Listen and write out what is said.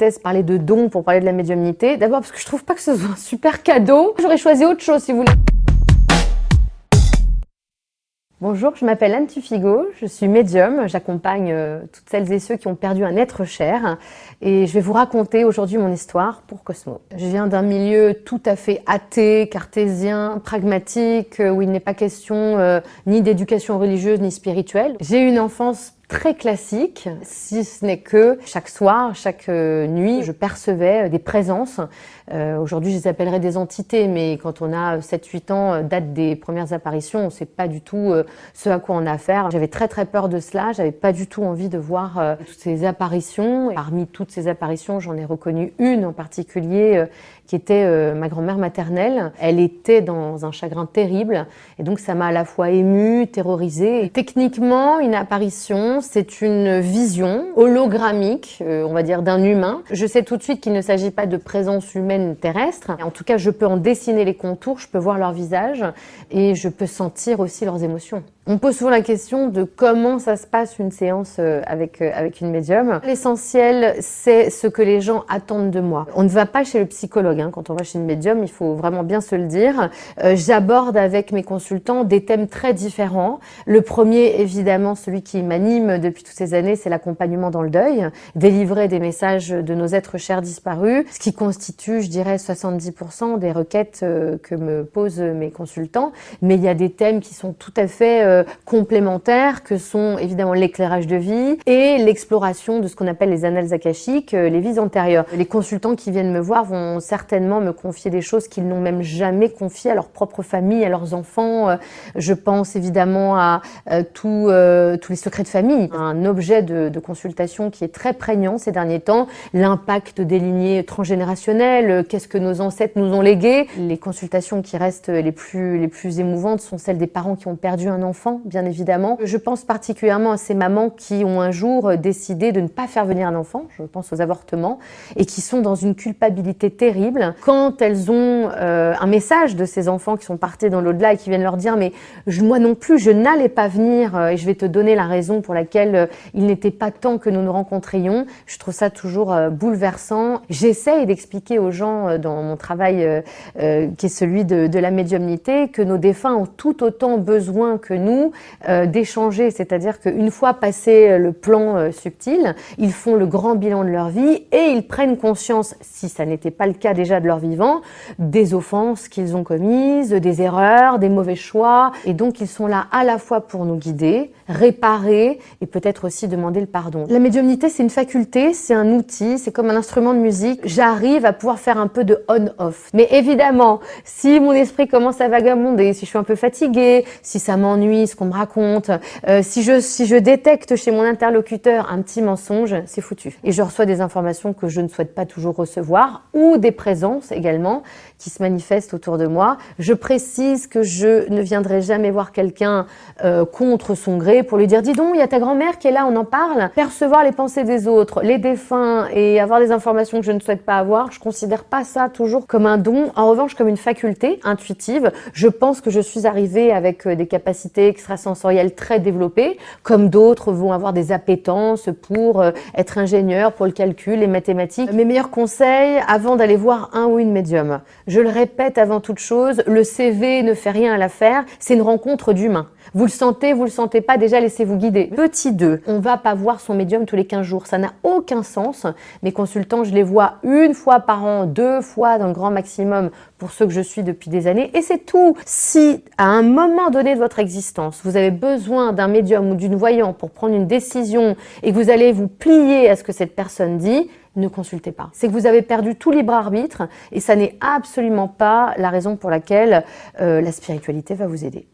déteste parler de dons pour parler de la médiumnité. D'abord parce que je trouve pas que ce soit un super cadeau. J'aurais choisi autre chose si vous voulez. Bonjour, je m'appelle Anne Tufigo, je suis médium, j'accompagne toutes celles et ceux qui ont perdu un être cher et je vais vous raconter aujourd'hui mon histoire pour Cosmo. Je viens d'un milieu tout à fait athée, cartésien, pragmatique, où il n'est pas question ni d'éducation religieuse ni spirituelle. J'ai eu une enfance très classique, si ce n'est que chaque soir, chaque nuit, je percevais des présences. Aujourd'hui, je les appellerais des entités, mais quand on a 7-8 ans, date des premières apparitions, on ne sait pas du tout ce à quoi on a affaire. J'avais très très peur de cela, j'avais pas du tout envie de voir toutes ces apparitions. Et parmi toutes ces apparitions, j'en ai reconnu une en particulier qui était ma grand-mère maternelle. Elle était dans un chagrin terrible et donc ça m'a à la fois émue, terrorisée. Et techniquement, une apparition, c'est une vision hologrammique, on va dire, d'un humain. Je sais tout de suite qu'il ne s'agit pas de présence humaine terrestre. En tout cas, je peux en dessiner les contours, je peux voir leur visage et je peux sentir aussi leurs émotions. On pose souvent la question de comment ça se passe une séance avec une médium. L'essentiel, c'est ce que les gens attendent de moi. On ne va pas chez le psychologue. Quand on va chez une médium, il faut vraiment bien se le dire. J'aborde avec mes consultants des thèmes très différents. Le premier, évidemment, celui qui m'anime depuis toutes ces années, c'est l'accompagnement dans le deuil. Délivrer des messages de nos êtres chers disparus, ce qui constitue, je dirais, 70% des requêtes que me posent mes consultants. Mais il y a des thèmes qui sont tout à fait complémentaires, que sont évidemment l'éclairage de vie et l'exploration de ce qu'on appelle les annales akashiques, les vies antérieures. Les consultants qui viennent me voir vont certainement me confier des choses qu'ils n'ont même jamais confiées à leur propre famille, à leurs enfants. Je pense évidemment à tous les secrets de famille. Un objet de consultation qui est très prégnant ces derniers temps, l'impact des lignées transgénérationnelles, qu'est-ce que nos ancêtres nous ont légué. Les consultations qui restent les plus émouvantes sont celles des parents qui ont perdu un enfant, bien évidemment. Je pense particulièrement à ces mamans qui ont un jour décidé de ne pas faire venir un enfant, je pense aux avortements, et qui sont dans une culpabilité terrible quand elles ont un message de ces enfants qui sont partis dans l'au-delà et qui viennent leur dire « mais moi non plus, je n'allais pas venir et je vais te donner la raison pour laquelle il n'était pas temps que nous nous rencontrions ». Je trouve ça toujours bouleversant. J'essaye d'expliquer aux gens dans mon travail qui est celui de la médiumnité que nos défunts ont tout autant besoin que nous d'échanger, c'est-à-dire qu'une fois passé le plan subtil, ils font le grand bilan de leur vie et ils prennent conscience, si ça n'était pas le cas déjà de leur vivant, des offenses qu'ils ont commises, des erreurs, des mauvais choix, et donc ils sont là à la fois pour nous guider, réparer et peut-être aussi demander le pardon. La médiumnité, c'est une faculté, c'est un outil, c'est comme un instrument de musique. J'arrive à pouvoir faire un peu de on-off. Mais évidemment, si mon esprit commence à vagabonder, si je suis un peu fatiguée, si ça m'ennuie ce qu'on me raconte, si je détecte chez mon interlocuteur un petit mensonge, c'est foutu. Et je reçois des informations que je ne souhaite pas toujours recevoir, ou des présences également qui se manifestent autour de moi. Je précise que je ne viendrai jamais voir quelqu'un contre son gré pour lui dire « dis donc, il y a ta grand-mère qui est là, on en parle ». Percevoir les pensées des autres, les défunts et avoir des informations que je ne souhaite pas avoir, je considère pas ça toujours comme un don, en revanche comme une faculté intuitive. Je pense que je suis arrivée avec des capacités extrasensorielles très développées, comme d'autres vont avoir des appétences pour être ingénieur, pour le calcul, les mathématiques. Mes meilleurs conseils avant d'aller voir un ou une médium. Je le répète avant toute chose, le CV ne fait rien à l'affaire, c'est une rencontre d'humains. Vous le sentez pas, déjà laissez-vous guider. Petit 2, on va pas voir son médium tous les 15 jours, ça n'a aucun sens. Mes consultants, je les vois une fois par an, 2 fois dans le grand maximum pour ceux que je suis depuis des années, et c'est tout. Si à un moment donné de votre existence, vous avez besoin d'un médium ou d'une voyante pour prendre une décision et que vous allez vous plier à ce que cette personne dit, ne consultez pas. C'est que vous avez perdu tout libre arbitre et ça n'est absolument pas la raison pour laquelle la spiritualité va vous aider.